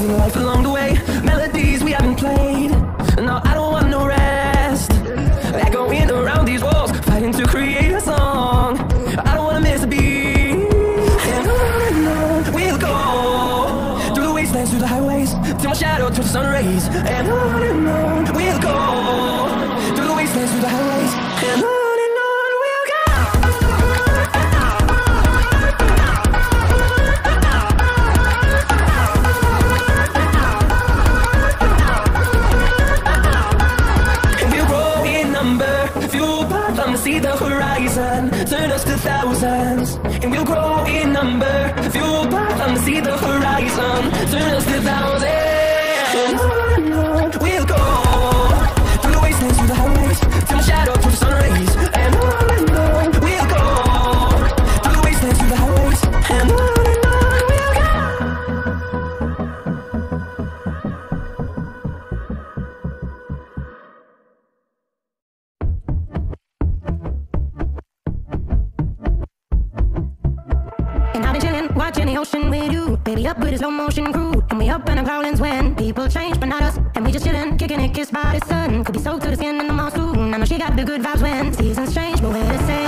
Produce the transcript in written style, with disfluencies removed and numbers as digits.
in life along the way, melodies we haven't played. No, I don't want no rest. Echoing around these walls, fighting to create a song. I don't wanna miss a beat. And on we'll go, through the wastelands, through the highways, till my shadow turns to sun rays. And on we'll go, through the wastelands, through the highways, and on. See the horizon, turn us to thousands, and we'll grow in number. Fueled by them to see the horizon, turn us to thousands. And on we'll go, through the wastelands, through the highways, till my shadow turns to sun rays. And on we'll go, through the wastelands, through the highways, and on we'll go. Watching the ocean with you, baby, up with a slow motion crew. And we up in our growlings when people change, but not us. And we just chillin', kicking it, kissed by the sun. Could be soaked to the skin in the mall soon. I know she got the good vibes when seasons change, but we're the same.